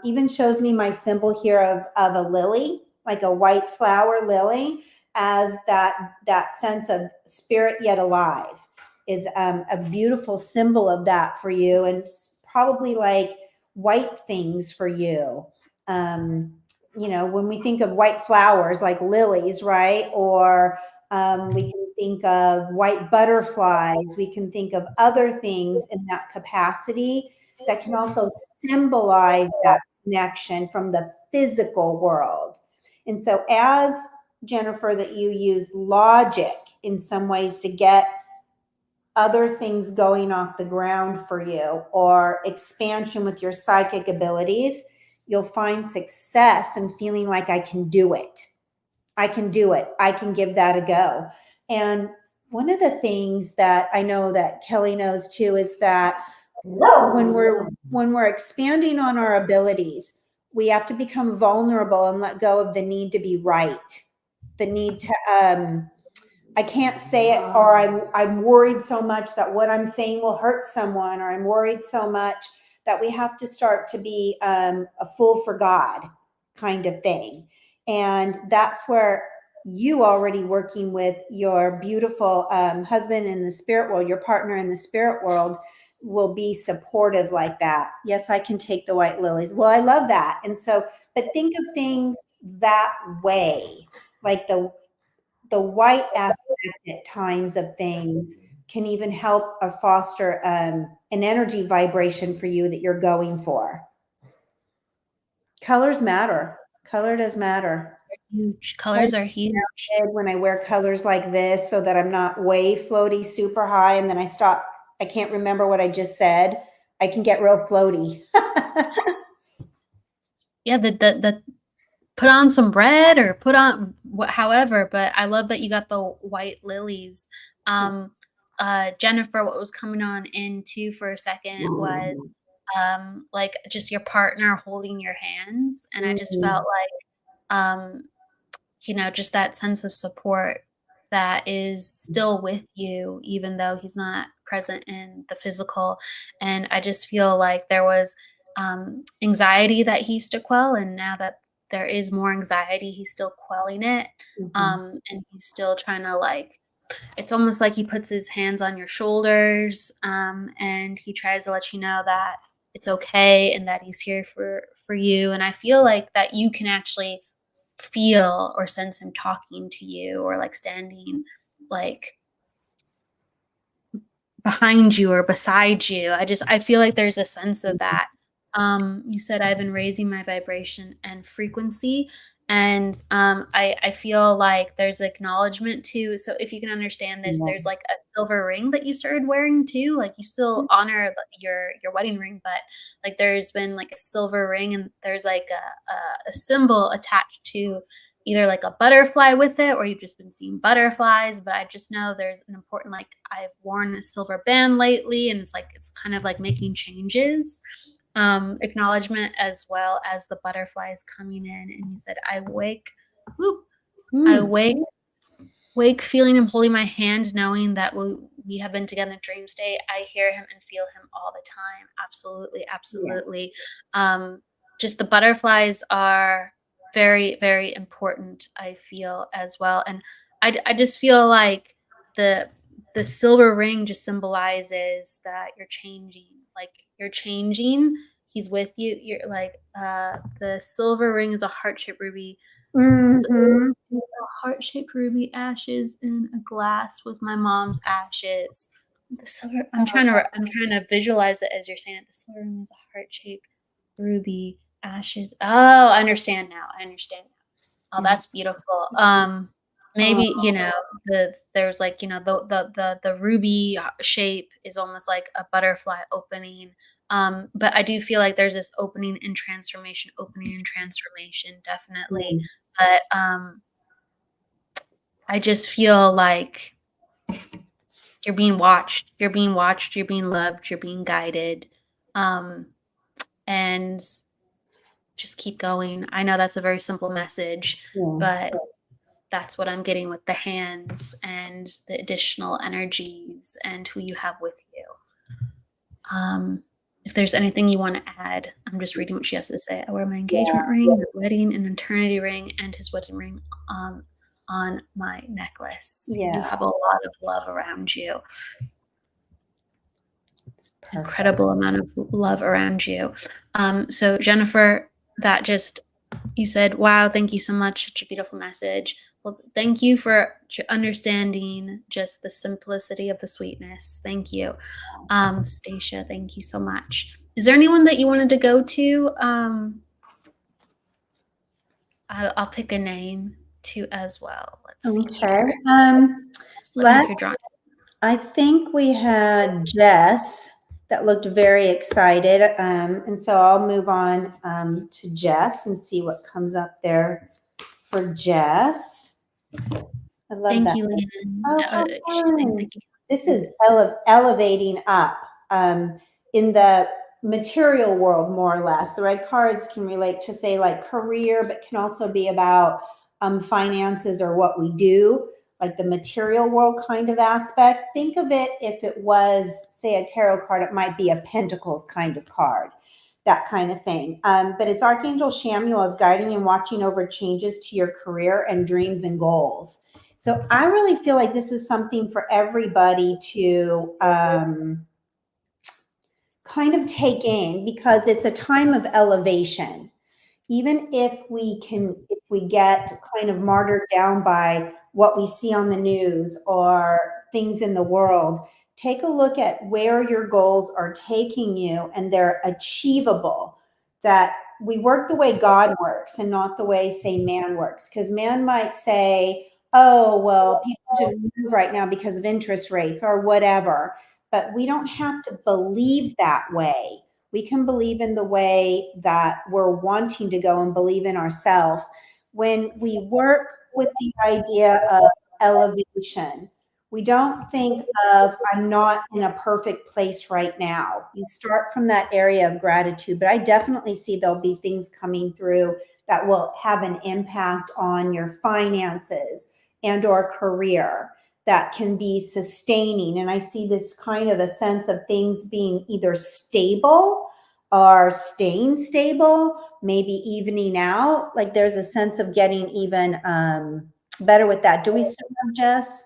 even shows me my symbol here of a lily, like a white flower lily, as that sense of spirit yet alive is a beautiful symbol of that for you, and probably like white things for you. When we think of white flowers like lilies, right? Or we can think of white butterflies. We can think of other things in that capacity that can also symbolize that connection from the physical world. And so as Jennifer, that you use logic in some ways to get other things going off the ground for you, or expansion with your psychic abilities, you'll find success and feeling like I can do it. I can do it. I can give that a go. And one of the things that I know that Kelly knows too is that when we're expanding on our abilities, we have to become vulnerable and let go of the need to be right, the need to I can't say it, or I'm worried so much that what I'm saying will hurt someone, or I'm worried so much that we have to start to be a fool for God kind of thing. And that's where you already working with your beautiful husband in the spirit world, your partner in the spirit world, will be supportive like that. Yes, I can take the white lilies. Well, I love that. And so, but think of things that way, like the white aspect at times of things can even help or foster an energy vibration for you that you're going for. Colors matter. Color does matter. Huge. Colors are huge. When I wear colors like this, so that I'm not way floaty, super high, and then I stop. I can't remember what I just said. I can get real floaty. Yeah, the put on some red or put on however, but I love that you got the white lilies. Jennifer, what was coming on in too for a second was like just your partner holding your hands, and I just felt like just that sense of support that is still with you even though he's not present in the physical. And I just feel like there was anxiety that he used to quell, and now that there is more anxiety, he's still quelling it. And he's still trying to, like, it's almost like he puts his hands on your shoulders, and he tries to let you know that it's okay and that he's here for you. And I feel like that you can actually feel or sense him talking to you, or like standing like behind you or beside you. I feel like there's a sense of that. You said I've been raising my vibration and frequency, and I feel like there's acknowledgement too. So if you can understand this, there's like a silver ring that you started wearing too. Like you still honor your wedding ring, but like there's been like a silver ring, and there's like a symbol attached to either like a butterfly with it, or you've just been seeing butterflies. But I just know there's an important, like, I've worn a silver band lately, and it's kind of like making changes, acknowledgement as well as the butterflies coming in. And you said, I wake feeling him holding my hand, knowing that we have been together in dream state, I hear him and feel him all the time. Absolutely, absolutely. Just the butterflies are very, very important, I feel, as well. And I just feel like the silver ring just symbolizes that you're changing. Like, you're changing. He's with you. You're like, the silver ring is a heart-shaped ruby. Mhm. A heart-shaped ruby, ashes in a glass with my mom's ashes. The silver. I'm trying to visualize it as you're saying it. The silver ring is a heart-shaped ruby, ashes. Oh, I understand now. Oh, Yeah. that's beautiful. Maybe, there's like, the ruby shape is almost like a butterfly opening. But I do feel like there's this opening and transformation, definitely. Mm. But I just feel like you're being watched, you're being loved, you're being guided. And just keep going. I know that's a very simple message, Yeah. but that's what I'm getting with the hands and the additional energies and who you have with you. If there's anything you want to add, I'm just reading what she has to say. I wear my engagement ring, my wedding and eternity ring, and his wedding ring on my necklace. Yeah. You have a lot of love around you. It's perfect. Incredible amount of love around you. So Jennifer, that just, you said, wow, thank you so much. Such a beautiful message. Well, thank you for understanding just the simplicity of the sweetness. Thank you. Stacia, thank you so much. Is there anyone that you wanted to go to? I'll pick a name too as well. Let's see. Okay. I think we had Jess that looked very excited. And so I'll move on to Jess and see what comes up there for Jess. I love Thank that. you, Leanne. Thank you. This is elevating up in the material world, more or less. The red cards can relate to, say, like career, but can also be about finances or what we do, like the material world kind of aspect. Think of it, if it was, say, a tarot card, it might be a Pentacles kind of card, that kind of thing. But it's Archangel Chamuel is guiding and watching over changes to your career and dreams and goals. So I really feel like this is something for everybody to kind of take in, because it's a time of elevation. Even if we get kind of martyred down by what we see on the news or things in the world, take a look at where your goals are taking you, and they're achievable. That we work the way God works and not the way, say, man works. Because man might say, oh, well, people shouldn't move right now because of interest rates or whatever. But we don't have to believe that way. We can believe in the way that we're wanting to go and believe in ourselves. When we work with the idea of elevation, we don't think of, I'm not in a perfect place right now. You start from that area of gratitude, but I definitely see there'll be things coming through that will have an impact on your finances and or career that can be sustaining. And I see this kind of a sense of things being either stable or staying stable, maybe evening out. Like there's a sense of getting even better with that. Do we still have Jess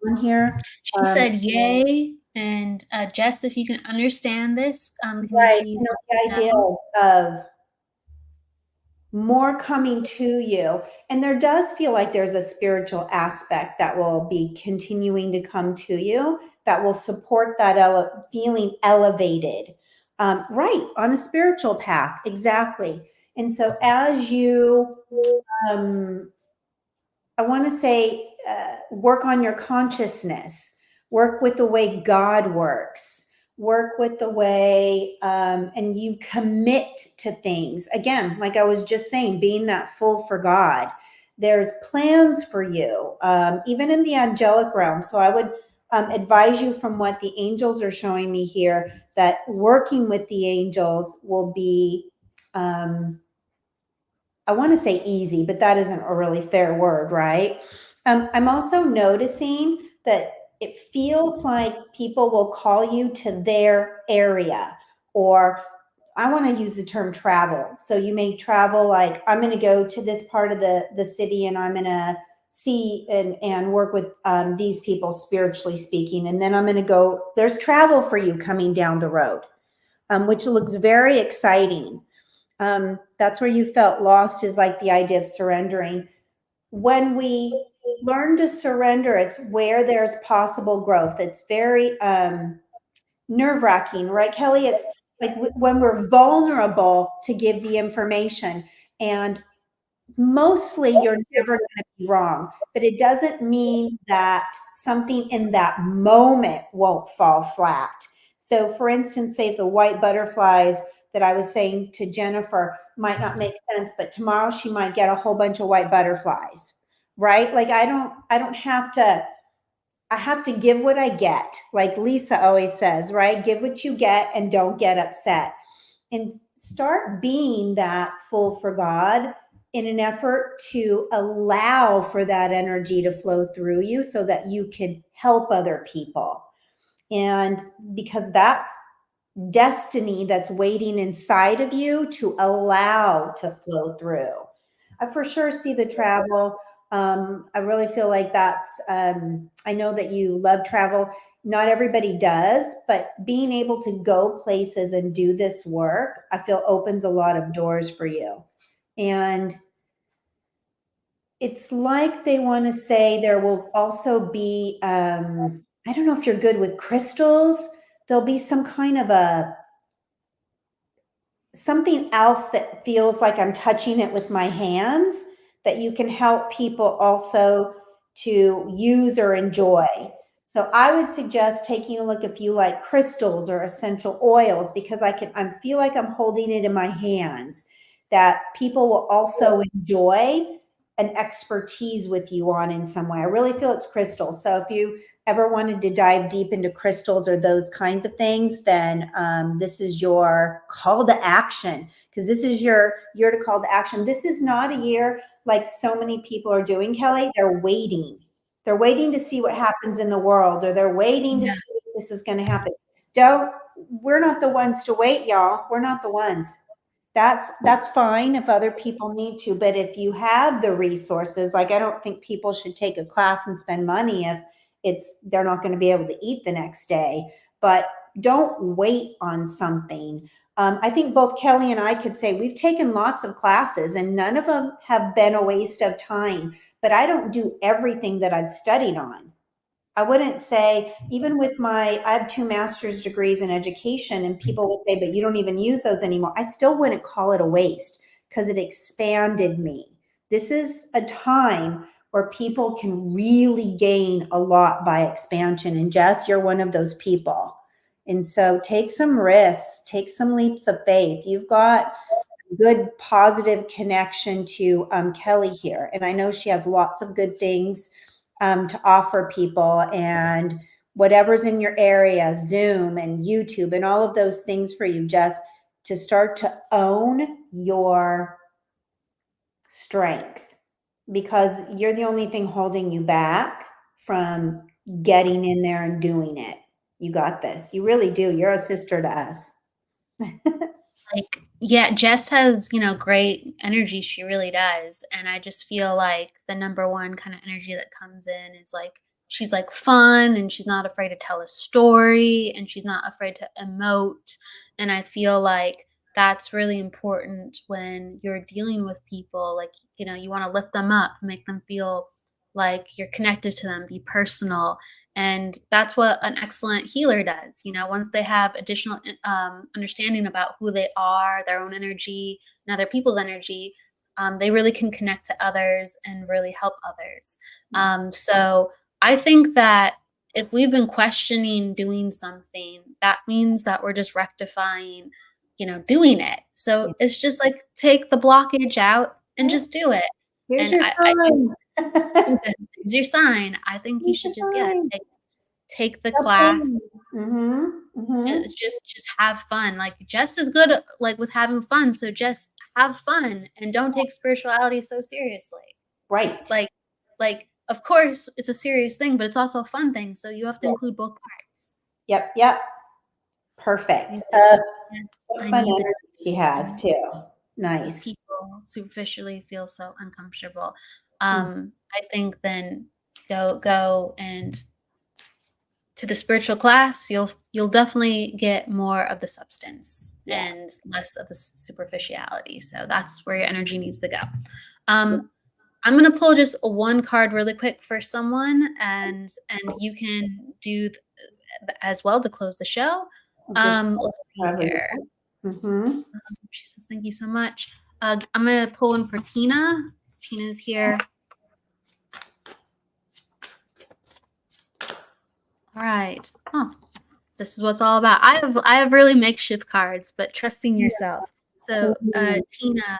on here? She said yay. And Jess, if you can understand this, can right, you please the idea of more coming to you. And there does feel like there's a spiritual aspect that will be continuing to come to you that will support that feeling elevated, right, on a spiritual path. Exactly. And so as you, I want to say, work on your consciousness, work with the way God works, work with the way, and you commit to things. Again, like I was just saying, being that full for God. There's plans for you, even in the angelic realm. So I would advise you, from what the angels are showing me here, that working with the angels will be, I want to say easy, but that isn't a really fair word, right? I'm also noticing that it feels like people will call you to their area, or I want to use the term travel. So you may travel, like, I'm going to go to this part of the city and I'm going to see and work with these people, spiritually speaking. And then I'm going to go, there's travel for you coming down the road, which looks very exciting. That's where you felt lost, is like the idea of surrendering. When we learn to surrender, it's where there's possible growth. It's very nerve-wracking, right, Kelly? It's like when we're vulnerable to give the information, and mostly you're never going to be wrong, but it doesn't mean that something in that moment won't fall flat. So for instance, say the white butterflies that I was saying to Jennifer might not make sense, but tomorrow she might get a whole bunch of white butterflies, right? Like I don't have to, I have to give what I get. Like Lisa always says, right? Give what you get and don't get upset. And start being that full for God in an effort to allow for that energy to flow through you so that you can help other people. And because that's destiny that's waiting inside of you to allow to flow through. I for sure see the travel. I really feel like that's, I know that you love travel. Not everybody does, but being able to go places and do this work, I feel opens a lot of doors for you. And it's like they want to say there will also be, I don't know if you're good with crystals. There'll be some kind of something else that feels like I'm touching it with my hands that you can help people also to use or enjoy. So I would suggest taking a look if you like crystals or essential oils, because I feel like I'm holding it in my hands, that people will also enjoy an expertise with you on in some way. I really feel it's crystals. So if you ever wanted to dive deep into crystals or those kinds of things, then this is your call to action, because this is your year to call to action. This is not a year like so many people are doing, Kelly. They're waiting. They're waiting to see what happens in the world, or they're waiting to see if this is going to happen. We're not the ones to wait, y'all. We're not the ones. That's fine if other people need to, but if you have the resources, like I don't think people should take a class and spend money if they're not going to be able to eat the next day. But don't wait on something. I think both Kelly and I could say we've taken lots of classes and none of them have been a waste of time, but I don't do everything that I've studied on. I wouldn't say, even with I have 2 master's degrees in education, and people would say, but you don't even use those anymore. I still wouldn't call it a waste because it expanded me. This is a time where people can really gain a lot by expansion. And Jess, you're one of those people. And so take some risks, take some leaps of faith. You've got a good positive connection to Kelly here. And I know she has lots of good things to offer people, and whatever's in your area, Zoom and YouTube and all of those things for you, just to start to own your strength, because you're the only thing holding you back from getting in there and doing it. You got this. You really do. You're a sister to us. Like, yeah, Jess has, great energy. She really does. And I just feel like the number one kind of energy that comes in is like, she's like fun and she's not afraid to tell a story and she's not afraid to emote. And I feel like that's really important when you're dealing with people. Like, you want to lift them up, make them feel like you're connected to them, be personal. And that's what an excellent healer does. Once they have additional understanding about who they are, their own energy, and other people's energy, they really can connect to others and really help others. So I think that if we've been questioning doing something, that means that we're just rectifying, doing it. So it's just like, take the blockage out and just do it. Here's And your I think sign. it's your sign. I think you should just take the Stop class. waiting. Just have fun. Like Jess is good like with having fun. So just have fun and don't take spirituality so seriously. Right. Like of course, it's a serious thing, but it's also a fun thing. So you have to include both parts. Yep. Perfect. Yes, What I fun need the energy she has too. Nice. people superficially feel so uncomfortable. Mm. I think then go and to the spiritual class, you'll definitely get more of the substance and less of the superficiality. So that's where your energy needs to go. I'm going to pull just one card really quick for someone, and you can do as well to close the show. Let's see here. She says, thank you so much. I'm going to pull one for Tina. Tina's here. All right. Oh, this is what's all about. I have really makeshift cards, but trusting yourself. So Tina.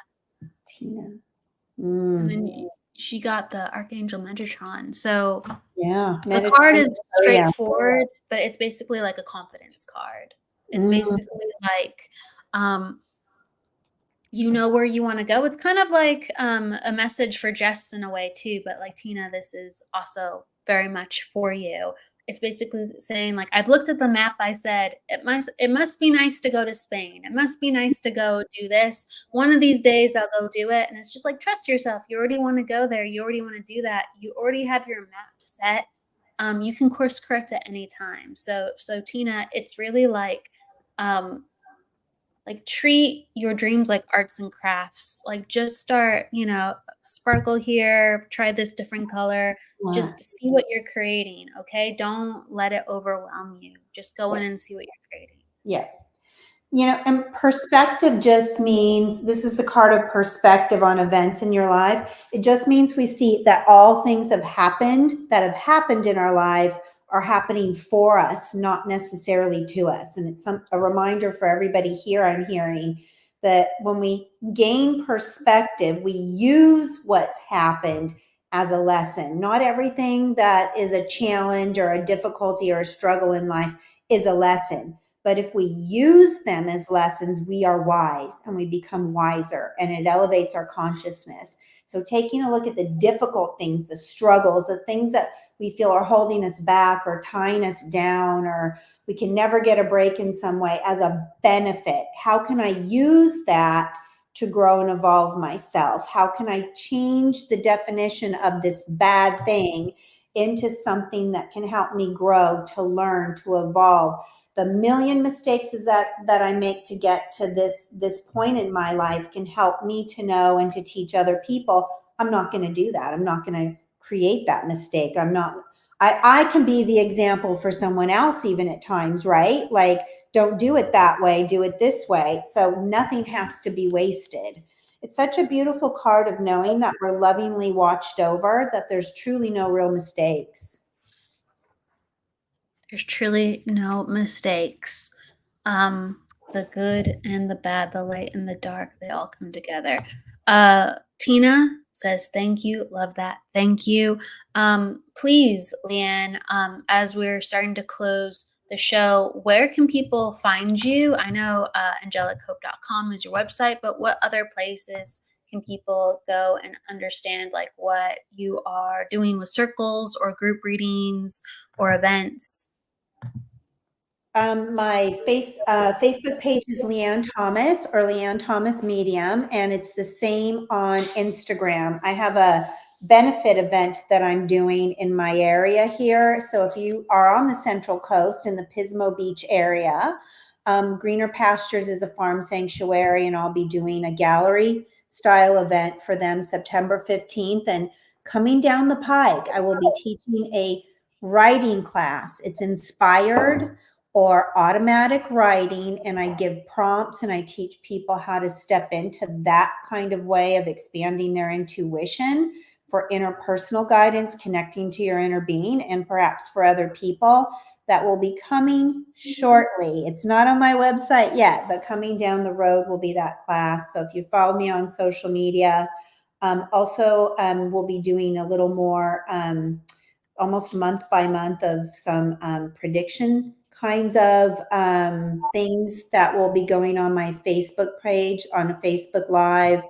And then she got the Archangel Metatron. So the card is straightforward, but it's basically like a confidence card. It's basically like you know where you want to go. It's kind of like a message for Jess in a way too, but like Tina, this is also very much for you. It's basically saying like, I've looked at the map. I said, it must be nice to go to Spain. It must be nice to go do this. One of these days I'll go do it. And it's just like, trust yourself. You already want to go there. You already want to do that. You already have your map set. You can course correct at any time. So Tina, it's really like treat your dreams like arts and crafts. Like just start, sparkle here, try this different color, just see what you're creating. Okay. Don't let it overwhelm you. Just go in and see what you're creating. Yeah. And perspective just means, this is the card of perspective on events in your life. It just means we see that all things that have happened in our life are happening for us, not necessarily to us. And it's a reminder for everybody here, I'm hearing that when we gain perspective, we use what's happened as a lesson. Not everything that is a challenge or a difficulty or a struggle in life is a lesson. But if we use them as lessons, we are wise and we become wiser, and it elevates our consciousness. So taking a look at the difficult things, the struggles, the things that we feel are holding us back or tying us down, or we can never get a break in some way, as a benefit. How can I use that to grow and evolve myself? How can I change the definition of this bad thing into something that can help me grow, to learn, to evolve? The million mistakes that I make to get to this point in my life can help me to know and to teach other people, I'm not going to do that. I'm not going to create that mistake. I can be the example for someone else even at times, right? Like, don't do it that way, do it this way. So nothing has to be wasted. It's such a beautiful card of knowing that we're lovingly watched over, that there's truly no real mistakes. There's truly no mistakes. The good and the bad, the light and the dark, they all come together. Tina says, thank you. Love that. Thank you. Please, Leanne, as we're starting to close the show, where can people find you? I know angelichope.com is your website, but what other places can people go and understand like what you are doing with circles or group readings or events? My Facebook page is Leanne Thomas, or Leanne Thomas Medium, and it's the same on Instagram. I have a benefit event that I'm doing in my area here. So if you are on the Central Coast in the Pismo Beach area, Greener Pastures is a farm sanctuary, and I'll be doing a gallery style event for them September 15th. And coming down the pike, I will be teaching a writing class. It's inspired or automatic writing, and I give prompts and I teach people how to step into that kind of way of expanding their intuition for interpersonal guidance, connecting to your inner being, and perhaps for other people. That will be coming shortly. It's not on my website yet, but coming down the road will be that class. So if you follow me on social media, also we'll be doing a little more almost month by month of some prediction kinds of things that will be going on my Facebook page, on a Facebook Live,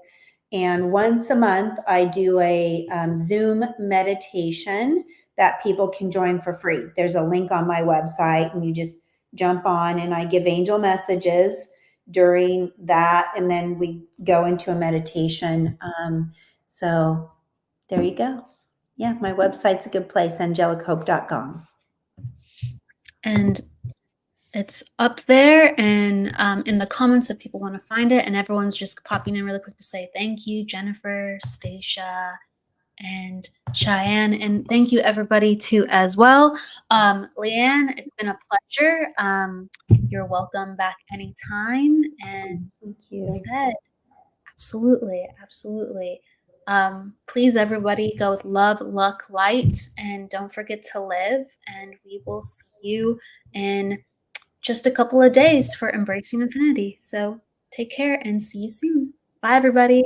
And once a month, I do a Zoom meditation that people can join for free. There's a link on my website, and you just jump on, and I give angel messages during that, and then we go into a meditation. So there you go. Yeah, my website's a good place, angelichope.com. And it's up there and in the comments if people want to find it. And everyone's just popping in really quick to say thank you, Jennifer, Stacia, and Cheyenne. And thank you everybody too as well. Leanne, it's been a pleasure. You're welcome back anytime. And Thank you. said, absolutely. Please everybody go with love, luck, light, and don't forget to live. And we will see you in just a couple of days for Embracing Infinity. So take care and see you soon. Bye, everybody.